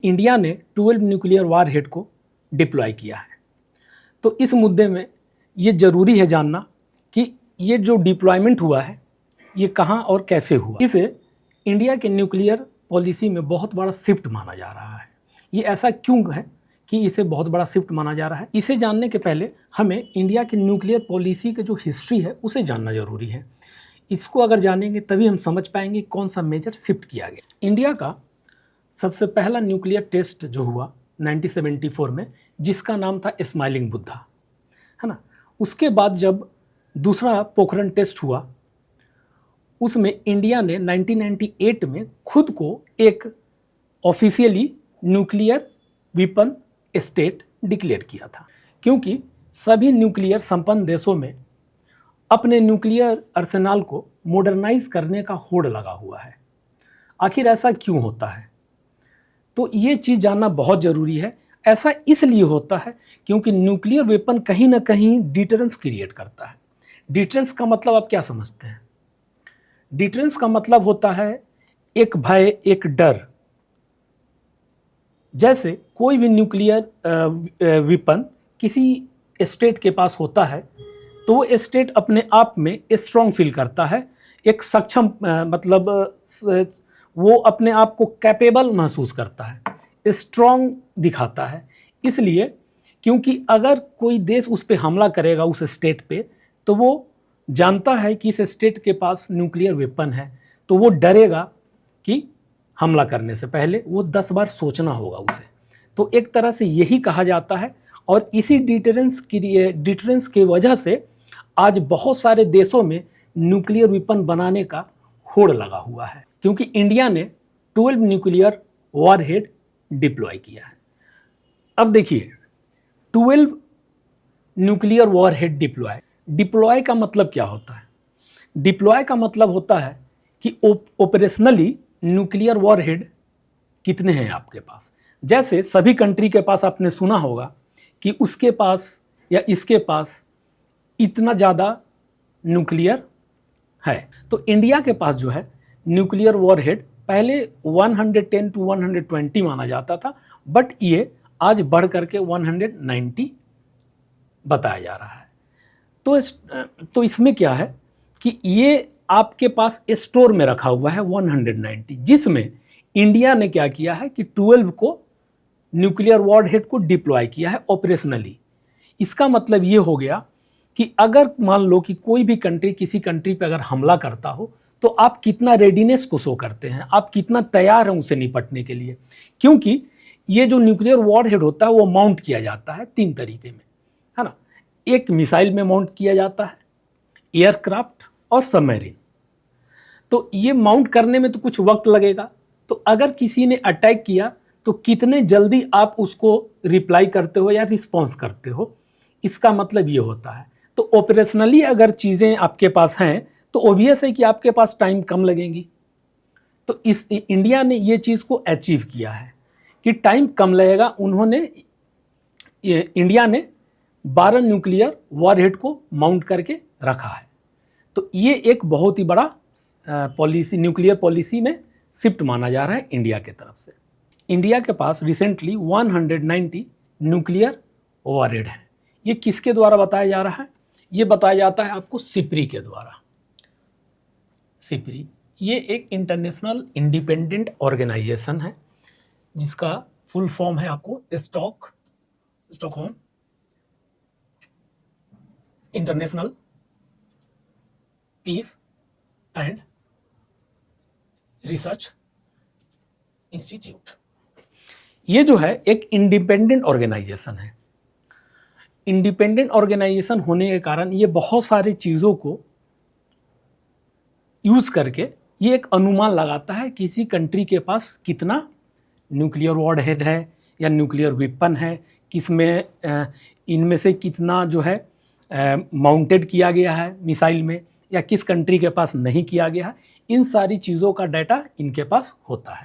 India ने 12 nuclear warhead को deploy किया है। तो इस मुद्दे में ये ज़रूरी है जानना कि ये जो डिप्लॉयमेंट हुआ है ये कहाँ और कैसे हुआ। इसे इंडिया के न्यूक्लियर पॉलिसी में बहुत बड़ा शिफ्ट माना जा रहा है। ये ऐसा क्यों है कि इसे बहुत बड़ा शिफ्ट माना जा रहा है? इसे जानने के पहले हमें इंडिया के न्यूक्लियर पॉलिसी के जो हिस्ट्री है उसे जानना ज़रूरी है। इसको अगर जानेंगे तभी हम समझ पाएंगे कौन सा मेजर शिफ्ट किया गया। इंडिया का सबसे पहला न्यूक्लियर टेस्ट जो हुआ 1974 में, जिसका नाम था स्माइलिंग बुद्धा, है ना। उसके बाद जब दूसरा पोखरण टेस्ट हुआ उसमें इंडिया ने 1998 में खुद को एक officially nuclear weapon state declare किया था, क्योंकि सभी न्यूक्लियर संपन्न देशों में अपने न्यूक्लियर अर्सेनल को मॉडर्नाइज करने का होड़ लगा हुआ है। आखिर ऐसा क्यों होता है? तो ये चीज़ जानना बहुत ज़रूरी है। ऐसा इसलिए होता है क्योंकि न्यूक्लियर वेपन कहीं ना कहीं डिटरेंस क्रिएट करता है। डिटरेंस का मतलब आप क्या समझते हैं? डिटरेंस का मतलब होता है एक भय, एक डर। जैसे कोई भी न्यूक्लियर वेपन किसी स्टेट के पास होता है तो वो स्टेट अपने आप में स्ट्रॉन्ग फील करता है, एक सक्षम मतलब वो अपने आप को कैपेबल महसूस करता है, स्ट्रॉन्ग दिखाता है। इसलिए क्योंकि अगर कोई देश उस पर हमला करेगा उस स्टेट पे, तो वो जानता है कि इस स्टेट के पास न्यूक्लियर वेपन है, तो वो डरेगा कि हमला करने से पहले वो 10 बार सोचना होगा उसे। तो एक तरह से यही कहा जाता है और इसी डिटरेंस की वजह से आज बहुत सारे देशों में न्यूक्लियर वेपन बनाने का होड़ लगा हुआ है, क्योंकि इंडिया ने 12 न्यूक्लियर वारहेड डिप्लॉय किया है। अब देखिए 12 न्यूक्लियर वारहेड डिप्लॉय का मतलब क्या होता है? डिप्लॉय का मतलब होता है कि ऑपरेशनली न्यूक्लियर वारहेड कितने हैं आपके पास। जैसे सभी कंट्री के पास आपने सुना होगा कि उसके पास या इसके पास इतना ज़्यादा न्यूक्लियर है। तो इंडिया के पास जो है न्यूक्लियर वॉरहेड पहले 110 to 120 माना जाता था, बट ये आज बढ़ करके 190 बताया जा रहा है। तो इसमें क्या है कि ये आपके पास स्टोर में रखा हुआ है 190, जिसमें इंडिया ने क्या किया है कि 12 को न्यूक्लियर वॉरहेड को डिप्लॉय किया है ऑपरेशनली। इसका मतलब ये हो गया कि अगर मान लो कि कोई भी कंट्री किसी कंट्री पे अगर हमला करता हो तो आप कितना रेडीनेस को शो करते हैं, आप कितना तैयार हैं उसे निपटने के लिए। क्योंकि ये जो न्यूक्लियर वॉरहेड होता है वो माउंट किया जाता है 3 तरीके में, है ना। एक मिसाइल में माउंट किया जाता है, एयरक्राफ्ट और सबमरीन। तो ये माउंट करने में तो कुछ वक्त लगेगा, तो अगर किसी ने अटैक किया तो कितने जल्दी आप उसको रिप्लाई करते हो या रिस्पॉन्स करते हो, इसका मतलब ये होता है। तो ऑपरेशनली अगर चीज़ें आपके पास हैं तो ऑब्वियस है कि आपके पास टाइम कम लगेंगी। तो इस इंडिया ने ये चीज़ को अचीव किया है कि टाइम कम लगेगा। इंडिया ने 12 न्यूक्लियर वॉरहेड को माउंट करके रखा है। तो ये एक बहुत ही बड़ा पॉलिसी, न्यूक्लियर पॉलिसी में शिफ्ट माना जा रहा है इंडिया के तरफ से। इंडिया के पास रिसेंटली 190 न्यूक्लियर वॉरहेड है। ये किसके द्वारा बताया जा रहा है? ये बताया जाता है आपको सिप्री के द्वारा। सिप्री ये एक इंटरनेशनल इंडिपेंडेंट ऑर्गेनाइजेशन है जिसका फुल फॉर्म है आपको Stockholm International Peace and Research Institute. ये जो है एक इंडिपेंडेंट ऑर्गेनाइजेशन है। इंडिपेंडेंट ऑर्गेनाइजेशन होने के कारण ये बहुत सारी चीज़ों को यूज़ करके ये एक अनुमान लगाता है किसी कंट्री के पास कितना न्यूक्लियर वॉरहेड है या न्यूक्लियर वेपन है, किसमें इनमें से कितना जो है माउंटेड किया गया है मिसाइल में, या किस कंट्री के पास नहीं किया गया है। इन सारी चीज़ों का डाटा इनके पास होता है।